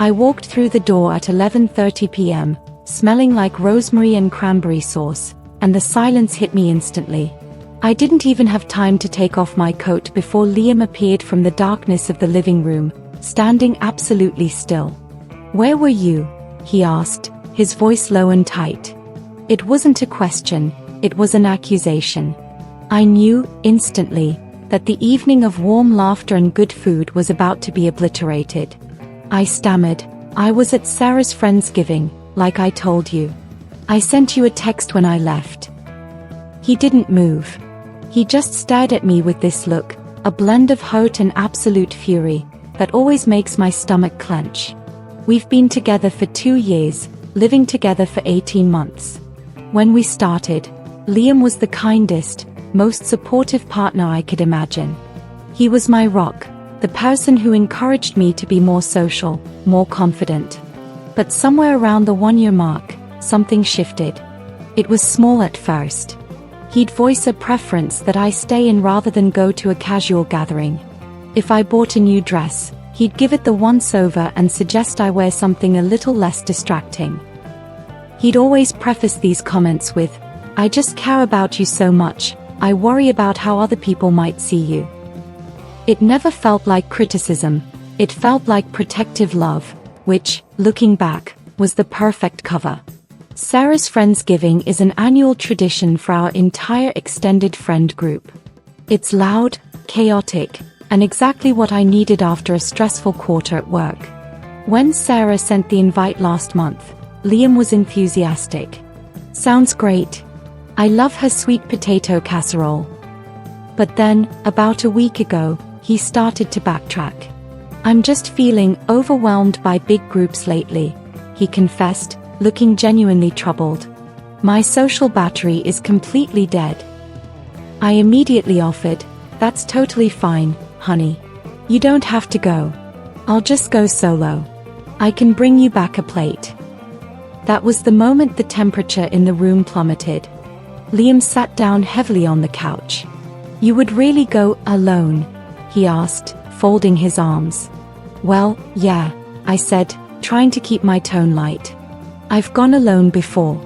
I walked through the door at 11:30 p.m., smelling like rosemary and cranberry sauce, and the silence hit me instantly. I didn't even have time to take off my coat before Liam appeared from the darkness of the living room, standing absolutely still. "Where were you?" he asked, his voice low and tight. It wasn't a question, it was an accusation. I knew, instantly, that the evening of warm laughter and good food was about to be obliterated. I stammered, "I was at Sarah's Friendsgiving, like I told you. I sent you a text when I left." He didn't move. He just stared at me with this look, a blend of hurt and absolute fury, that always makes my stomach clench. We've been together for 2 years, living together for 18 months. When we started, Liam was the kindest, most supportive partner I could imagine. He was my rock, the person who encouraged me to be more social, more confident. But somewhere around the 1-year mark, something shifted. It was small at first. He'd voice a preference that I stay in rather than go to a casual gathering. If I bought a new dress, he'd give it the once-over and suggest I wear something a little less distracting. He'd always preface these comments with, "I just care about you so much, I worry about how other people might see you." It never felt like criticism, it felt like protective love, which, looking back, was the perfect cover. Sarah's Friendsgiving is an annual tradition for our entire extended friend group. It's loud, chaotic, and exactly what I needed after a stressful quarter at work. When Sarah sent the invite last month, Liam was enthusiastic. "Sounds great. I love her sweet potato casserole." But then, about a week ago, he started to backtrack. "I'm just feeling overwhelmed by big groups lately," he confessed, looking genuinely troubled. "My social battery is completely dead." I immediately offered, "That's totally fine, honey. You don't have to go. I'll just go solo. I can bring you back a plate." That was the moment the temperature in the room plummeted. Liam sat down heavily on the couch. "You would really go alone?" he asked, folding his arms. "Well, yeah," I said, trying to keep my tone light. "I've gone alone before.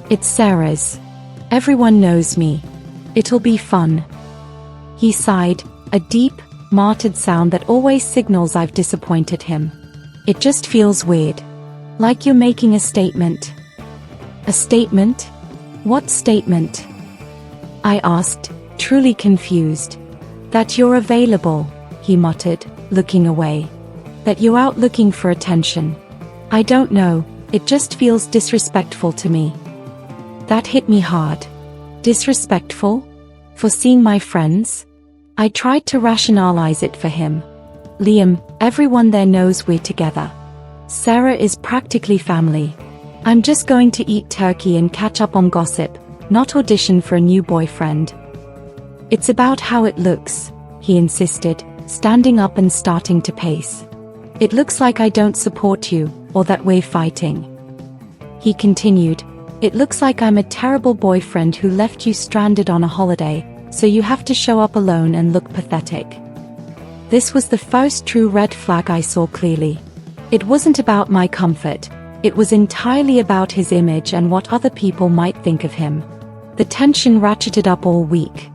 It's Sarah's. Everyone knows me. It'll be fun." He sighed, a deep, martyred sound that always signals I've disappointed him. "It just feels weird. Like you're making a statement." "A statement? What statement?" I asked, truly confused. "That you're available," he muttered, looking away. "That you're out looking for attention. I don't know, it just feels disrespectful to me." That hit me hard. Disrespectful? For seeing my friends? I tried to rationalize it for him. "Liam, everyone there knows we're together. Sarah is practically family. I'm just going to eat turkey and catch up on gossip, not audition for a new boyfriend." "It's about how it looks," he insisted, standing up and starting to pace. "It looks like I don't support you, or that we're fighting." He continued, "It looks like I'm a terrible boyfriend who left you stranded on a holiday, so you have to show up alone and look pathetic." This was the first true red flag I saw clearly. It wasn't about my comfort, it was entirely about his image and what other people might think of him. The tension ratcheted up all week.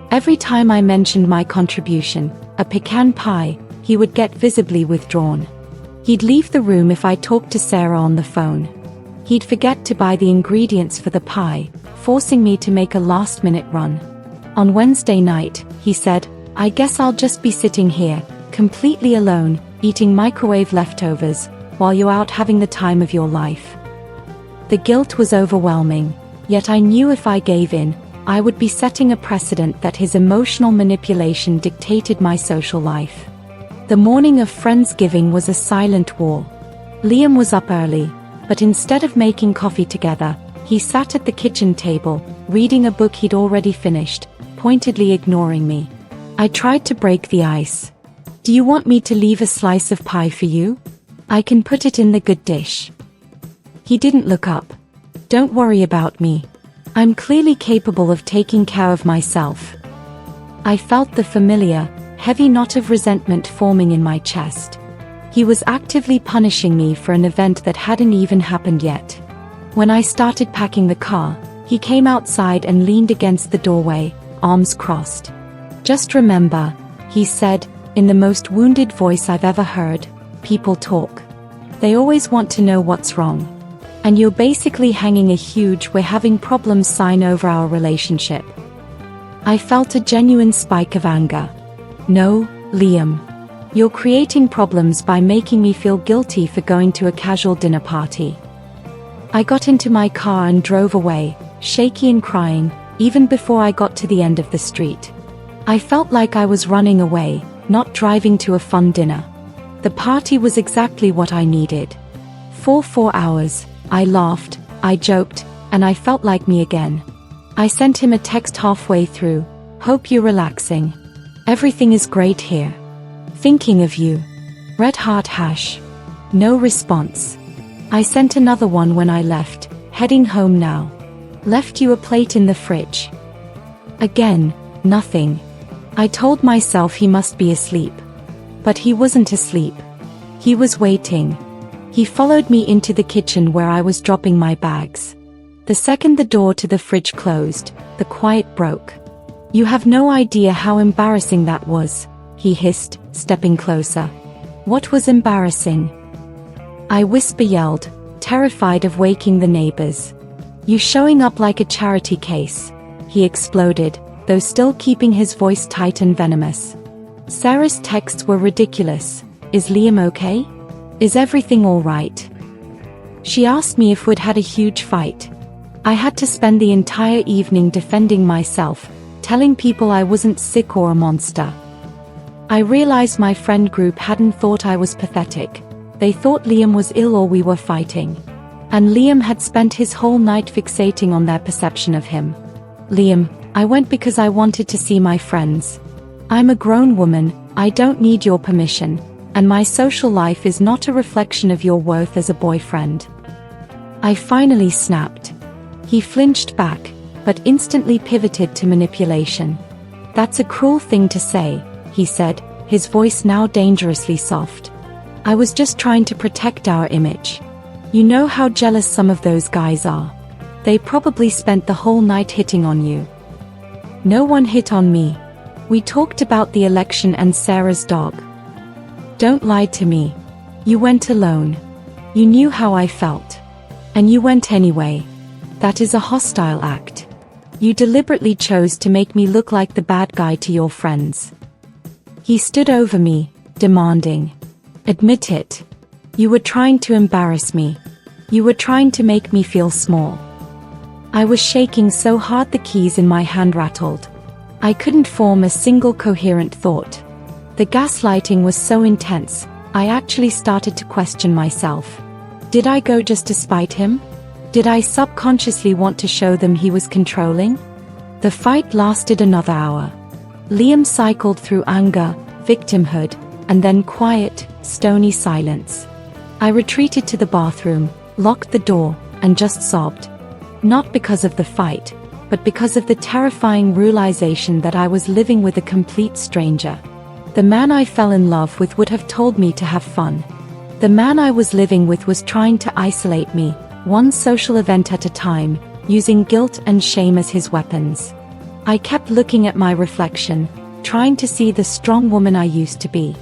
Every time I mentioned my contribution, a pecan pie, he would get visibly withdrawn. He'd leave the room if I talked to Sarah on the phone. He'd forget to buy the ingredients for the pie, forcing me to make a last-minute run. On Wednesday night, he said, "I guess I'll just be sitting here, completely alone, eating microwave leftovers, while you're out having the time of your life." The guilt was overwhelming, yet I knew if I gave in, I would be setting a precedent that his emotional manipulation dictated my social life. The morning of Friendsgiving was a silent war. Liam was up early, but instead of making coffee together, he sat at the kitchen table, reading a book he'd already finished, pointedly ignoring me. I tried to break the ice. "Do you want me to leave a slice of pie for you? I can put it in the good dish." He didn't look up. "Don't worry about me. I'm clearly capable of taking care of myself." I felt the familiar, heavy knot of resentment forming in my chest. He was actively punishing me for an event that hadn't even happened yet. When I started packing the car, he came outside and leaned against the doorway, arms crossed. "Just remember," he said, in the most wounded voice I've ever heard, "people talk. They always want to know what's wrong. And you're basically hanging a huge 'we're having problems' sign over our relationship." I felt a genuine spike of anger. "No, Liam. You're creating problems by making me feel guilty for going to a casual dinner party." I got into my car and drove away, shaky and crying, even before I got to the end of the street. I felt like I was running away, not driving to a fun dinner. The party was exactly what I needed. For 4 hours, I laughed, I joked, and I felt like me again. I sent him a text halfway through, "Hope you're relaxing. Everything is great here. Thinking of you. Red heart hash." No response. I sent another one when I left, "Heading home now. Left you a plate in the fridge." Again, nothing. I told myself he must be asleep. But he wasn't asleep. He was waiting. He followed me into the kitchen where I was dropping my bags. The second the door to the fridge closed, the quiet broke. "You have no idea how embarrassing that was," he hissed, stepping closer. "What was embarrassing?" I whisper-yelled, terrified of waking the neighbors. "You showing up like a charity case," he exploded, though still keeping his voice tight and venomous. Sarah's texts were ridiculous. "Is Liam okay? Is everything all right?" She asked me if we'd had a huge fight. I had to spend the entire evening defending myself, telling people I wasn't sick or a monster. I realized my friend group hadn't thought I was pathetic. They thought Liam was ill or we were fighting. And Liam had spent his whole night fixating on their perception of him. "Liam, I went because I wanted to see my friends. I'm a grown woman, I don't need your permission, and my social life is not a reflection of your worth as a boyfriend." I finally snapped. He flinched back, but instantly pivoted to manipulation. "That's a cruel thing to say," he said, his voice now dangerously soft. "I was just trying to protect our image. You know how jealous some of those guys are. They probably spent the whole night hitting on you." "No one hit on me. We talked about the election and Sarah's dog." "Don't lie to me. You went alone. You knew how I felt. And you went anyway. That is a hostile act. You deliberately chose to make me look like the bad guy to your friends." He stood over me, demanding, "Admit it. You were trying to embarrass me. You were trying to make me feel small." I was shaking so hard the keys in my hand rattled. I couldn't form a single coherent thought. The gaslighting was so intense, I actually started to question myself. Did I go just to spite him? Did I subconsciously want to show them he was controlling? The fight lasted another hour. Liam cycled through anger, victimhood, and then quiet, stony silence. I retreated to the bathroom, locked the door, and just sobbed. Not because of the fight, but because of the terrifying realization that I was living with a complete stranger. The man I fell in love with would have told me to have fun. The man I was living with was trying to isolate me, one social event at a time, using guilt and shame as his weapons. I kept looking at my reflection, trying to see the strong woman I used to be.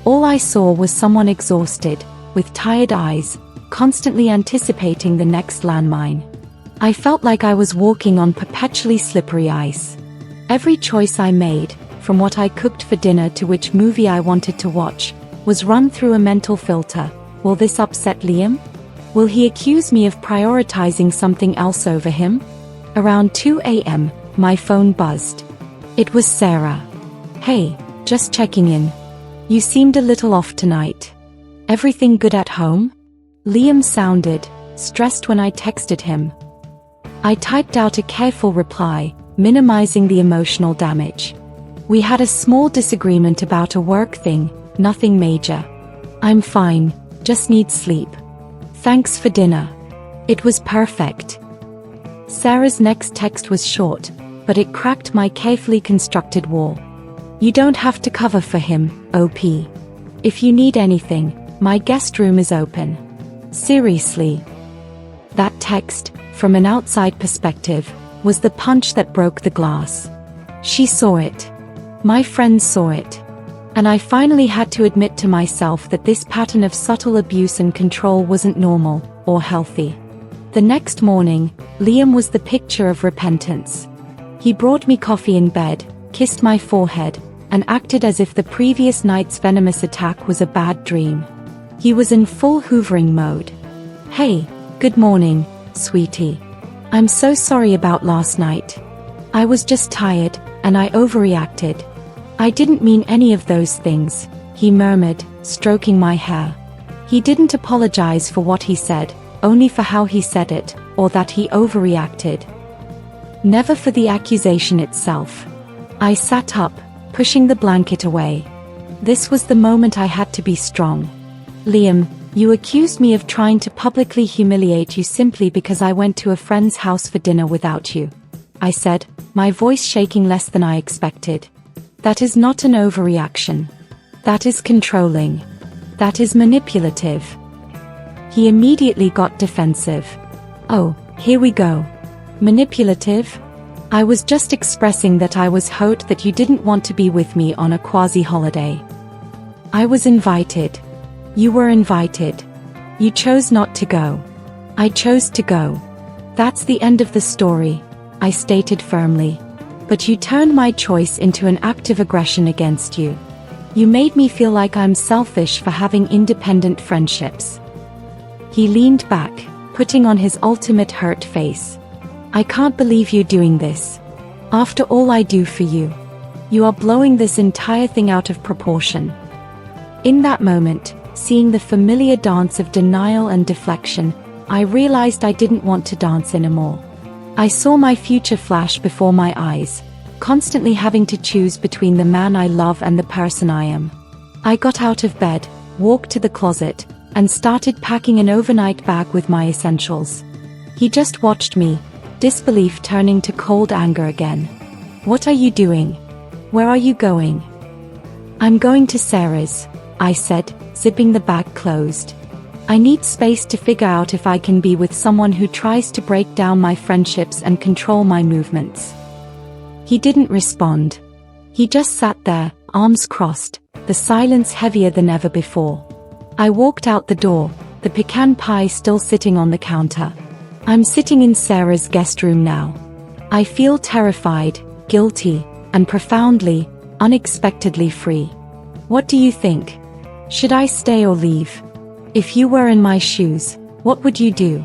All I saw was someone exhausted, with tired eyes, constantly anticipating the next landmine. I felt like I was walking on perpetually slippery ice. Every choice I made, from what I cooked for dinner to which movie I wanted to watch, was run through a mental filter. Will this upset Liam? Will he accuse me of prioritizing something else over him? Around 2 a.m., my phone buzzed. It was Sarah. "Hey, just checking in. You seemed a little off tonight. Everything good at home?" Liam sounded stressed when I texted him. I typed out a careful reply, minimizing the emotional damage. "We had a small disagreement about a work thing, nothing major. I'm fine, just need sleep. Thanks for dinner. It was perfect." Sarah's next text was short, but it cracked my carefully constructed wall. "You don't have to cover for him, OP. If you need anything, My guest room is open. Seriously. That text, from an outside perspective, was the punch that broke the glass. She saw it. My friends saw it. And I finally had to admit to myself that this pattern of subtle abuse and control wasn't normal or healthy. The next morning, Liam was the picture of repentance. He brought me coffee in bed, kissed my forehead, and acted as if the previous night's venomous attack was a bad dream. He was in full hoovering mode. "Hey, good morning, sweetie. I'm so sorry about last night. I was just tired, and I overreacted. I didn't mean any of those things," he murmured, stroking my hair. He didn't apologize for what he said, only for how he said it, or that he overreacted. Never for the accusation itself. I sat up, pushing the blanket away. This was the moment I had to be strong. "Liam, you accused me of trying to publicly humiliate you simply because I went to a friend's house for dinner without you," I said, my voice shaking less than I expected. "That is not an overreaction. That is controlling. That is manipulative." He immediately got defensive. "Oh, here we go. Manipulative? I was just expressing that I was hurt that you didn't want to be with me on a quasi-holiday. I was invited. You were invited. You chose not to go. I chose to go. That's the end of the story," I stated firmly. "But you turned my choice into an act of aggression against you. You made me feel like I'm selfish for having independent friendships." He leaned back, putting on his ultimate hurt face. "I can't believe you're doing this. After all I do for you. You are blowing this entire thing out of proportion." In that moment, seeing the familiar dance of denial and deflection, I realized I didn't want to dance anymore. I saw my future flash before my eyes, constantly having to choose between the man I love and the person I am. I got out of bed, walked to the closet, and started packing an overnight bag with my essentials. He just watched me, disbelief turning to cold anger again. "What are you doing? Where are you going?" "I'm going to Sarah's," I said, zipping the bag closed. "I need space to figure out if I can be with someone who tries to break down my friendships and control my movements." He didn't respond. He just sat there, arms crossed, the silence heavier than ever before. I walked out the door, the pecan pie still sitting on the counter. I'm sitting in Sarah's guest room now. I feel terrified, guilty, and profoundly, unexpectedly free. What do you think? Should I stay or leave? If you were in my shoes, what would you do?